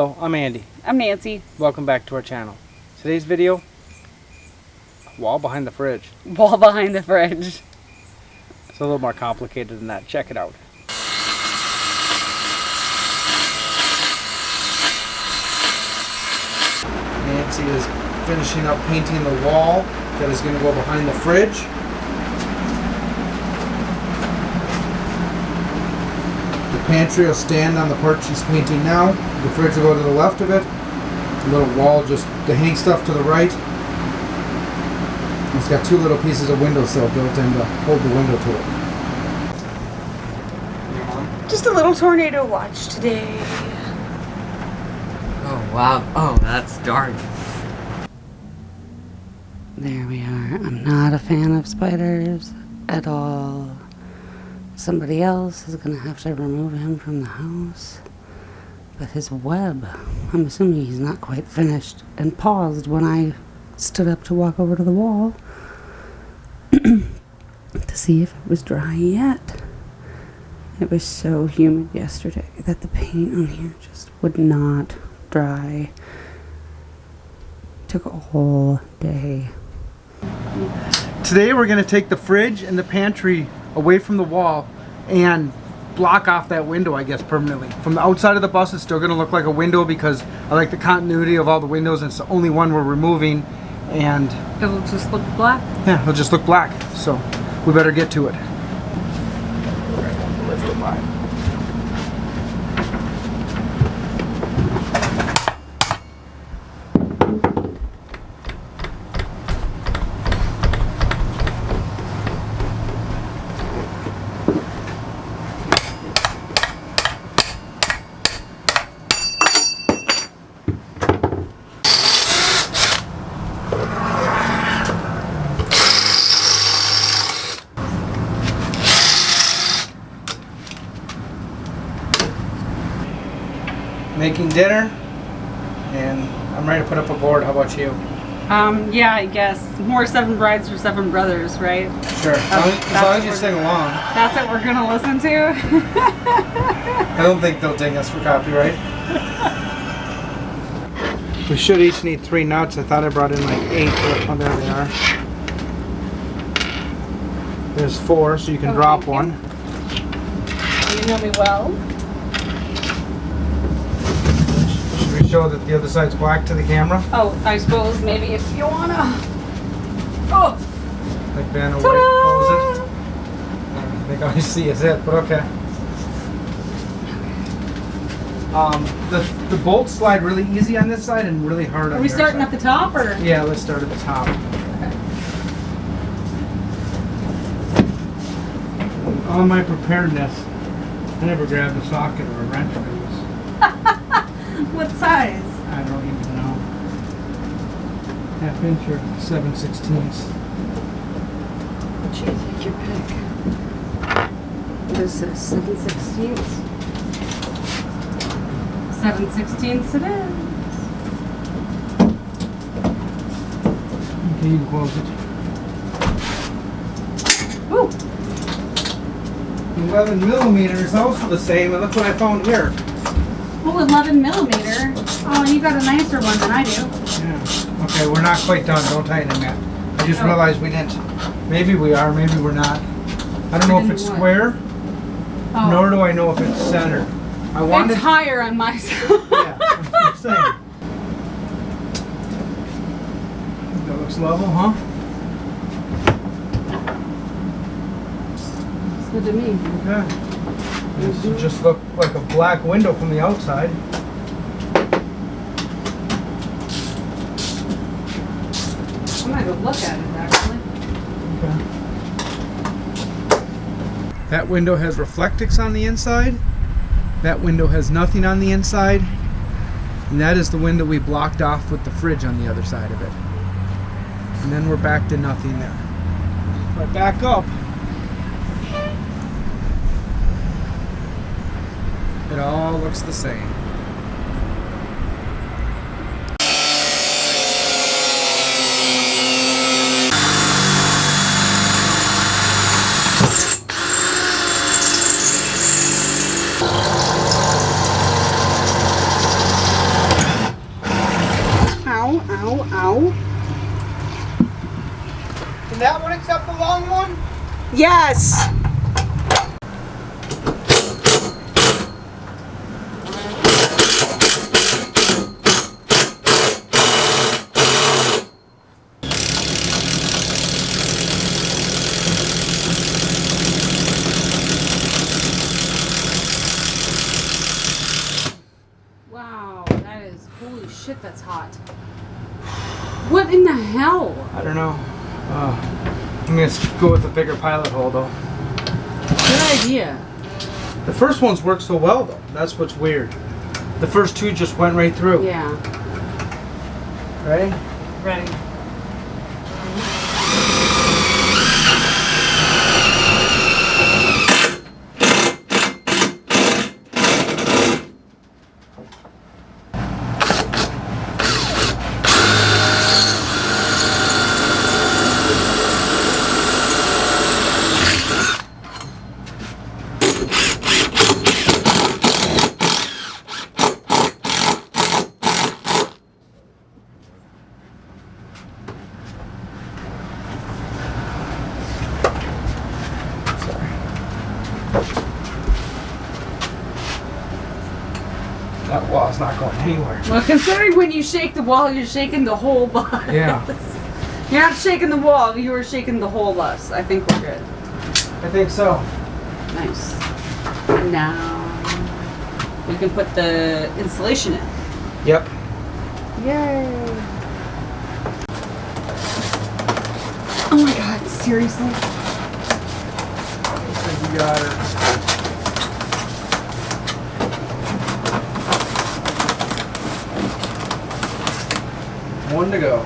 Hello, I'm Andy. I'm Nancy. Welcome back to our channel. Today's video, wall behind the fridge. Wall behind the fridge. It's a little more complicated than that. Check it out. Nancy is finishing up painting the wall that is going to go behind the fridge. The pantry will stand on the part she's painting now. The fridge will go to the left of it. The little wall just to hang stuff to the right. It's got two little pieces of windowsill built in to hold the window to it. Just a little tornado watch today. Oh wow, oh that's dark. There we are. I'm not a fan of spiders at all. Somebody else is going to have to remove him from the house. But his web, I'm assuming he's not quite finished, and paused when I stood up to walk over to the wall to see if it was dry yet. It was so humid yesterday that the paint on here just would not dry. Took a whole day. Today we're going to take the fridge and the pantry away from the wall and block off that window, I guess, permanently. From the outside of the bus, it's still going to look like a window because I like the continuity of all the windows, and it's the only one we're removing. And It'll just look black? yeah, it'll just look black. So we better get to it. Lift it by. Making dinner, and I'm ready to put up a board. How about you? Yeah, I guess. More Seven Brides for Seven Brothers, right? Sure. As long as you sing along. That's what we're gonna listen to? I don't think they'll ding us for copyright. We should each need 3 nuts. I thought I brought in like 8, but oh, there they are. There's 4, so you can drop one. You know me well. Should we show that the other side's black to the camera? Oh, I suppose maybe if you wanna. Oh! Like Vanna White pose it. I think all you see is it, but okay. The bolts slide really easy on this side and really hard on the other side. Are we starting at the top, or? Yeah, let's start at the top. All my preparedness, I never grabbed a socket or a wrench for this. What size? I don't even know. 1/2 inch or 7/16. Gee, take your pick. What is this? 7/16? 7/16 it is. Okay, you can close it. Woo! 11 millimeter is also the same, and look what I found here. Oh, 11 millimeter. Oh, you got a nicer one than I do. Yeah. Okay, we're not quite done. Don't tighten it, Matt. I just realized we didn't. Maybe we are, maybe we're not. I don't know if it's square, nor do I know if it's centered. It's higher on my side. Yeah, that's what I'm saying. That looks level, huh? It's good to me. Okay. This will just look like a black window from the outside. I'm gonna go look at it, actually. Okay. That window has reflectix on the inside. That window has nothing on the inside. And that is the window we blocked off with the fridge on the other side of it. And then we're back to nothing there. If I back up, it all looks the same. Can that one accept the long one? Yes. Wow, that is, holy shit, that's hot. What in the hell? I don't know. I'm gonna go with a bigger pilot hole though. Good idea. The first ones work so well though. That's what's weird. The first two just went right through. Yeah. Ready? Ready. That wall's not going anywhere. Well, considering when you shake the wall, you're shaking the whole bus. Yeah. You're not shaking the wall, you were shaking the whole bus. I think we're good. I think so. Nice. Now, we can put the insulation in. Yep. Yay! Oh my god, seriously? You got her. One to go.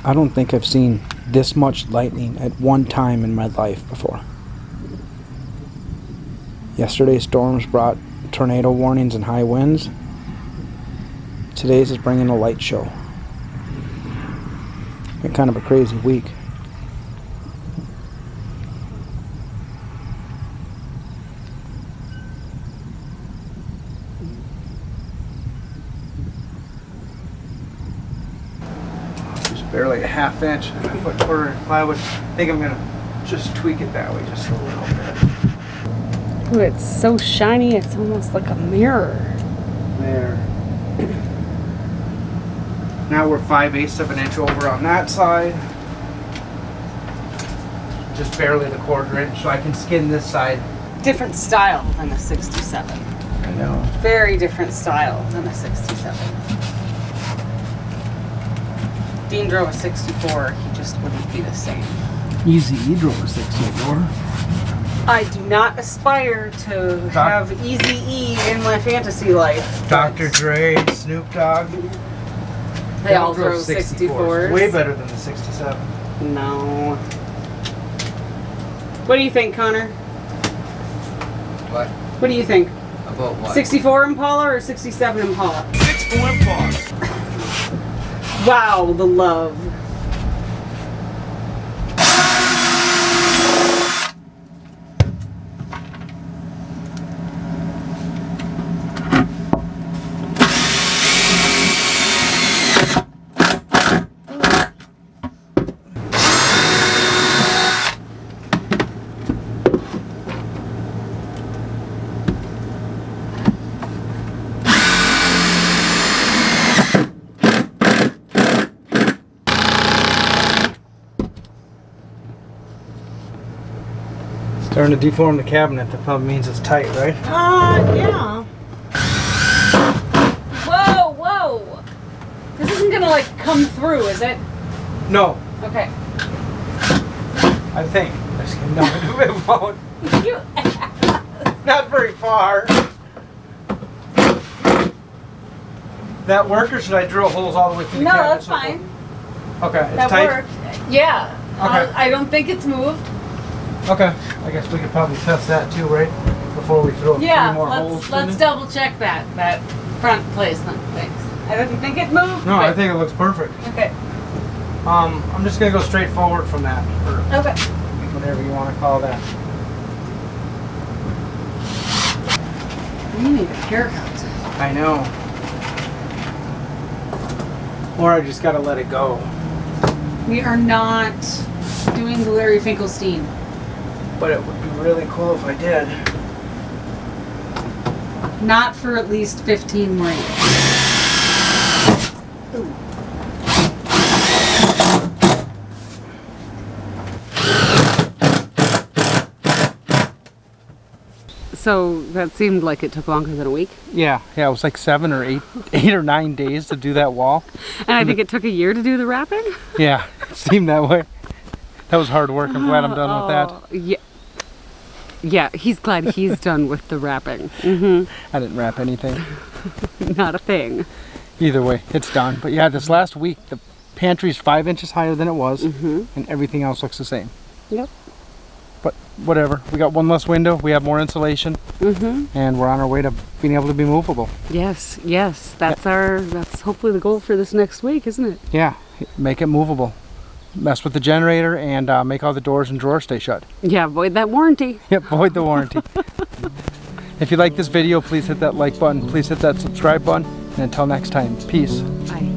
I don't think I've seen this much lightning at one time in my life before. Yesterday's storms brought tornado warnings and high winds. Today's is bringing a light show. Been kind of a crazy week. Barely a half inch. I put quarter inch plywood. I think I'm gonna just tweak it that way just a little bit. Ooh, it's so shiny, it's almost like a mirror. There. Now we're 5/8 of an inch over on that side. Just barely the quarter inch, so I can skin this side. Different style than a 67. I know. Very different style than a 67. Dean drove a 64, he just wouldn't be the same. Easy, you drove a 64. I do not aspire to have Easy E in my fantasy life. Dr. Dre, Snoop Dogg. They all drove 64s. Way better than the 67. No. What do you think, Connor? What? What do you think? About what? 64 Impala or 67 Impala? 64 Impala. Wow, the love. Starting to deform the cabinet, that probably means it's tight, right? Yeah. Whoa, whoa. This isn't gonna like come through, is it? No, Okay. I think. No, it won't. You Not very far. That work, or should I drill holes all the way through the No, cabinet? that's fine. Okay, it's That tight? worked. Yeah. Okay. I don't think it's moved. Okay, I guess we could probably test that too, right? before we throw a few more holes in let's it? double check that front placement. Thanks. I didn't think it moved. No, I think it looks perfect. Okay. I'm just gonna go straight forward from that, or Okay. whatever you want to call that. You need a haircut. I know. Or I just gotta let it go. We are not doing the Larry Finkelstein. But it would be really cool if I did. Not for at least 15 more years. So that seemed like it took longer than a week. Yeah, it was like 7 or 8 or 9 days to do that wall. And I think it took a year to do the wrapping. Yeah, it seemed that way. That was hard work. I'm glad I'm done with that. Yeah. Yeah, he's glad he's done with the wrapping. Mm-hmm. I didn't wrap anything. Not a thing. Either way, it's done. But yeah, this last week, the pantry's 5 inches higher than it was, and everything else looks the same. Yep. But whatever, we got one less window, we have more insulation, and we're on our way to being able to be movable. Yes, yes. That's that's hopefully the goal for this next week, isn't it? Yeah, make it movable. Mess with the generator and make all the doors and drawers stay shut. Yeah, avoid that warranty. Yep, void the warranty. If you like this video, please hit that like button. Please hit that subscribe button. And until next time, peace. Bye.